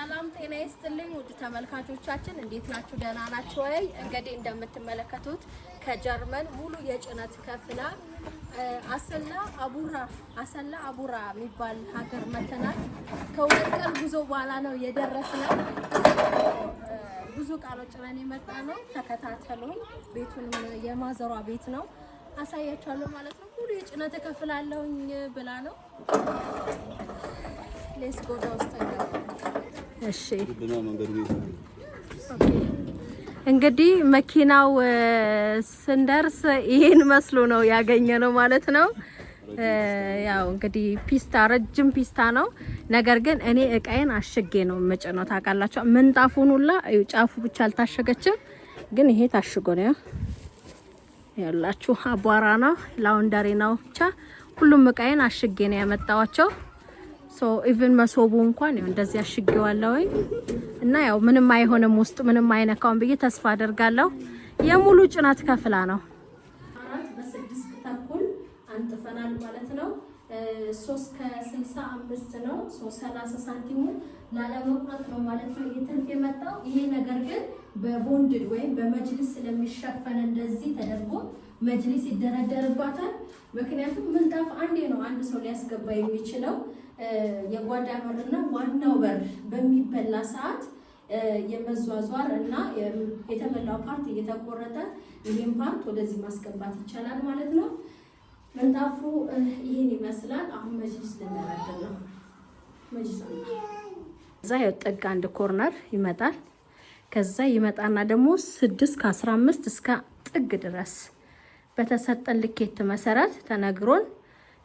ሰላም ጤና ይስጥልኝ ውድ ተመልካቾቻችን እንዴት ናችሁ? ደህና ናችሁ ወይ? እንግዲህ እንደምትመለከቱት ከጀርመን ሙሉ የጭነት ከፍላ አሰላ አቡራ የሚባል ሀገር መተናል። ከሁለት ቀን ጉዞ በኋላ ነው የደረስነው። ብዙ ቃሎች ጭነን የመጣ ነው። ተከታተሉኝ። ቤቱን የማዘሯ ቤት ነው አሳያችኋለሁ ማለት ነው። ሙሉ የጭነት ከፍላለሁኝ ብላ ነው። ሌስ ጎዳ ውስጥ ነው። እሺ እንግዲህ መኪናው ስንደርስ ይሄን መስሎ ነው ያገኘነው ማለት ነው። ያው እንግዲህ ፒስታ ረጅም ፒስታ ነው። ነገር ግን እኔ እቃዬን አሽጌ ነው መጨነው ታውቃላችሁ። ምንጣፉን ሁላ ጫፉ ብቻ አልታሸገችም፣ ግን ይሄ ታሽጎ ነው ያላችሁ። አቧራ ነው፣ ላውንደሪ ነው። ብቻ ሁሉም እቃዬን አሽጌ ነው ያመጣዋቸው። ሶ ኢቭን መሶቡ እንኳን ያው እንደዚህ አሽጌዋለሁ እና ያው ምንም አይሆንም ውስጥ ምንም አይነካውም ብዬ ተስፋ አደርጋለሁ። የሙሉ ጭነት ከፍላ ነው። 4 በ6 ተኩል አንጥፈናል ማለት ነው። 3 ከ65 ነው። 30 ሳንቲሙ ላለመቁረጥ ነው ማለት ነው እየተልፍ የመጣው። ይሄ ነገር ግን በቦንድድ ወይም በመጅሊስ ስለሚሸፈን እንደዚህ ተደርጎ መጅሊስ ይደረደርባታል። ምክንያቱም ምንጣፍ አንዴ ነው አንድ ሰው ሊያስገባ የሚችለው። የጓዳ በርና ዋናው በር በሚበላ ሰዓት የመዟዟር እና የተበላው ፓርት እየተቆረጠ ይሄን ፓርት ወደዚህ ማስገባት ይቻላል ማለት ነው። ምንጣፉ ይሄን ይመስላል። አሁን መጅሊስ ልንደረድር ነው። መጅሊስ እዛ የጥግ አንድ ኮርነር ይመጣል። ከዛ ይመጣና ደግሞ 6 ከ15 እስከ ጥግ ድረስ በተሰጠን ልኬት መሰረት ተነግሮን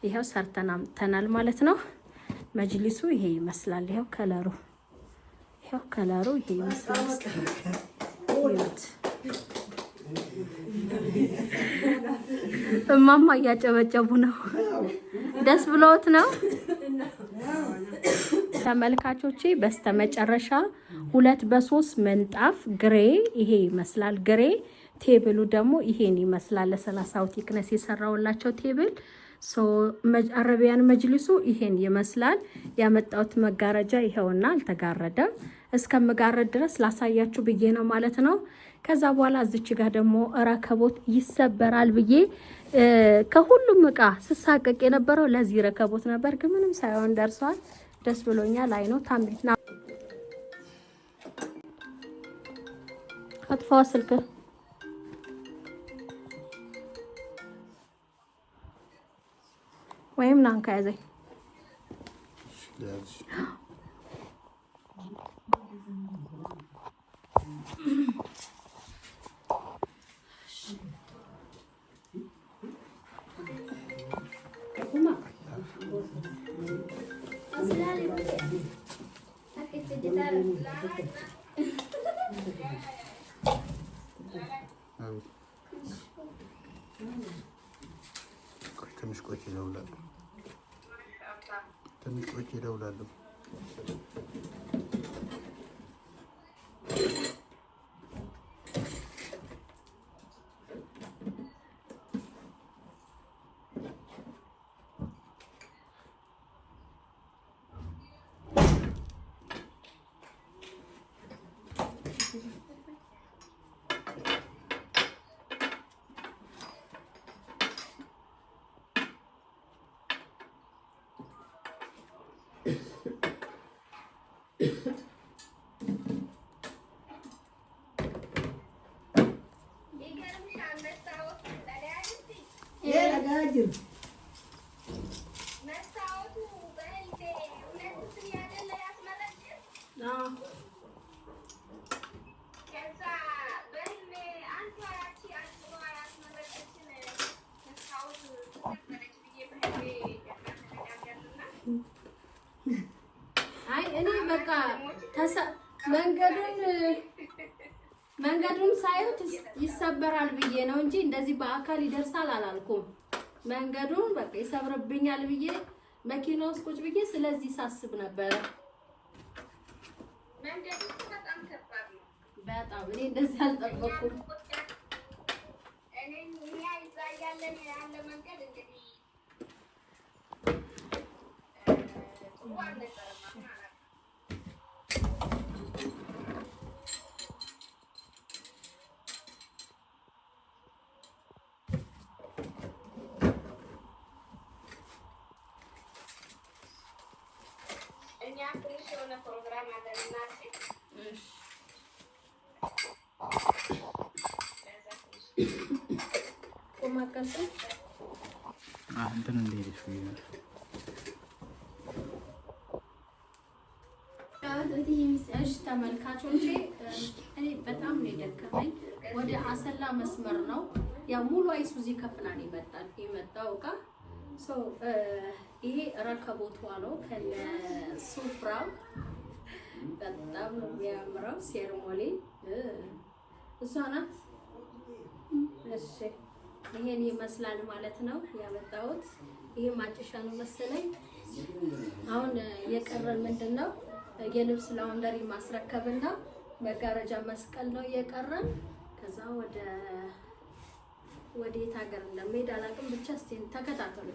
ይሄው ሰርተናል ማለት ነው። መጅሊሱ ይሄ ይመስላል። ይሄው ከለሩ ይሄ ይመስላል። እማማ እያጨበጨቡ ነው። ደስ ብሎት ነው ተመልካቾቼ። በስተመጨረሻ 2 በ3 ምንጣፍ ግሬ ይሄ ይመስላል። ግሬ ቴብሉ ደግሞ ይሄን ይመስላል። ለ30 ቲክነስ የሰራውላቸው ቴብል አረቢያን መጅሊሱ ይሄን ይመስላል። ያመጣውት መጋረጃ ይሄውና አልተጋረደም። እስከምጋረድ ድረስ ላሳያችሁ ብዬ ነው ማለት ነው። ከዛ በኋላ እዚች ጋር ደግሞ ረከቦት ይሰበራል ብዬ ከሁሉም እቃ ስሳቀቅ የነበረው ለዚህ ረከቦት ነበር፣ ግን ምንም ሳይሆን ደርሷል። ደስ ብሎኛል። አይ ነው ታምሪና አጥፋው ስልክ ወይም ናንካ ያዘኝ ትንሽ ቆይቼ እደውላለሁ። አይ እኔ በቃ መንገዱን ሳይሆን ይሰበራል ብዬ ነው እንጂ እንደዚህ በአካል ይደርሳል አላልኩም። መንገዱን በቃ ይሰብርብኛል ብዬ መኪና ውስጥ ቁጭ ብዬ ስለዚህ ሳስብ ነበር። መንገዱ በጣም ከባድ ነው። በጣም እኔ እንደዚህ አልጠበቅኩም። እኔ ያለ መንገድ እንግዲህ ጥሩ አልነበረም ማለት የሆነ ፕሮግራም አለና እሺ ቆማቀስ እንትን እንደሄደሽ እሺ ተመልካቾቼ እኔ በጣም ነው የደከመኝ። ወደ አሰላ መስመር ነው ያ ሙሉ አይሱዚ ከፍላን የመጣው እቃ ይሄ ረከቦቷ ነው ከነ ሱፍራው በጣም ነው የሚያምረው። ሴርሞኒ እሷ ናት። እሺ ይሄን ይመስላል ማለት ነው ያመጣሁት። ይሄ ማጨሻ ነው መሰለኝ። አሁን የቀረን ምንድነው የልብስ ላውንደሪ ማስረከብና መጋረጃ መስቀል ነው የቀረን። ከዛ ወዴት ሀገር እንደምሄድ አላውቅም። ብቻ እስቲ ተከታተሉ።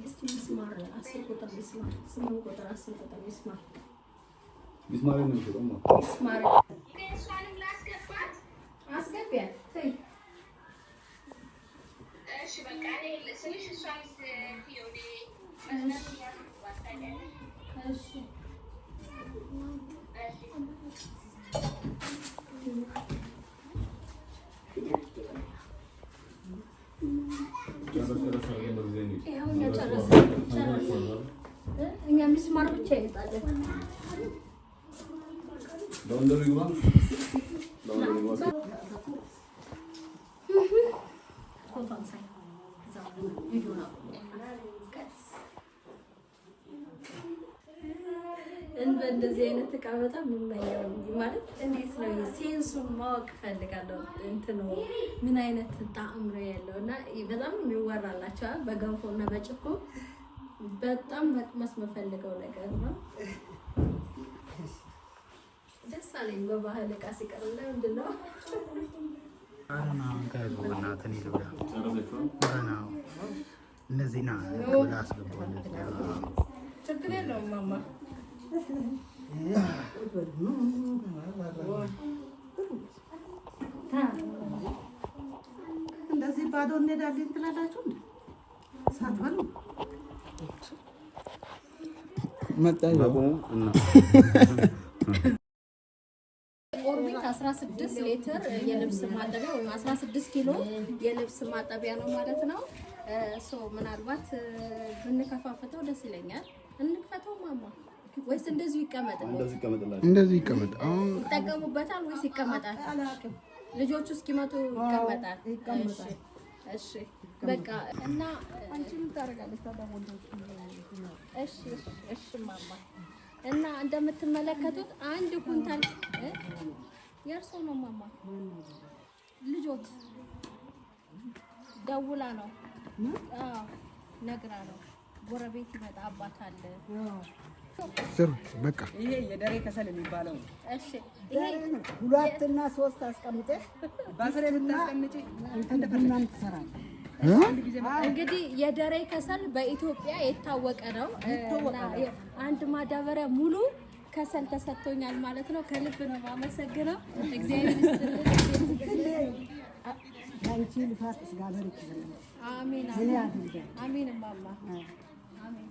እስቲ ሚስማር 10 ቁጥር ሚስማር 8 ቁጥር 10 ቁጥር ሚስማር ነው ሚስማር ከእሷንም ላስገባት አስገቢያት። እሺ በቃ እኔ ስልሽ እሷን ፊዮዴ እሺ እኛ ሚስማር ብቻ ይጣላል። ላውንደሪ ግባ እንደዚህ አይነት እቃ በጣም የምመኘው ማለት እንዴት ነው ሴንሱን ማወቅ ፈልጋለሁ። እንትኑ ምን አይነት ጣዕም ነው ያለው እና በጣም የሚወራላቸው በገንፎና በጭኮ በጣም መቅመስ የምፈልገው ነገር ነው። ደስ አለኝ በባህል እቃ ሲቀርብ ላይ ምንድን ነው እነዚህ ችግር የለውም ማማ እንደዚህ ባዶ እንሄዳለን ትላላችሁ እንዴ? ሳትበሉ ኦርቢት 16 ሊትር የልብስ ማጠቢያ ወይም 16 ኪሎ የልብስ ማጠቢያ ነው ማለት ነው። ምናልባት ብንከፋፍተው ደስ ይለኛል። እንክፈተው ማማ ወይስ እንደዚህ ይቀመጥ? እንደዚህ ይቀመጥ። አሁን ይጠቀሙበታል ወይስ ይቀመጣል? ልጆቹ እስኪመጡ ይቀመጣል። እሺ በቃ እና አንቺ ምን ታደርጋለሽ ታዲያ? እሺ ማማ እና እንደምትመለከቱት አንድ ኩንታል የእርሶ ነው ማማ። ልጆት ደውላ ነው ነግራ ነው። ጎረቤት ይመጣ አባት አለ። ስሩት በቃ ይሄ የደሬ ከሰል የሚባለው ነው። እሺ ይሄ 2 እና 3 አስቀምጠሽ ባስሬ ብታስቀምጪ እንደፈለግሽ ትሰራለሽ። እንግዲህ የደሬ ከሰል በኢትዮጵያ የታወቀ ነው። አንድ ማዳበሪያ ሙሉ ከሰል ተሰጥቶኛል ማለት ነው። ከልብ ነው የማመሰግነው። እግዚአብሔር ይስጥልኝ። አንቺ ልፋት እግዚአብሔር ይክፈልሽ። አሜን አሜን ማማ አሜን።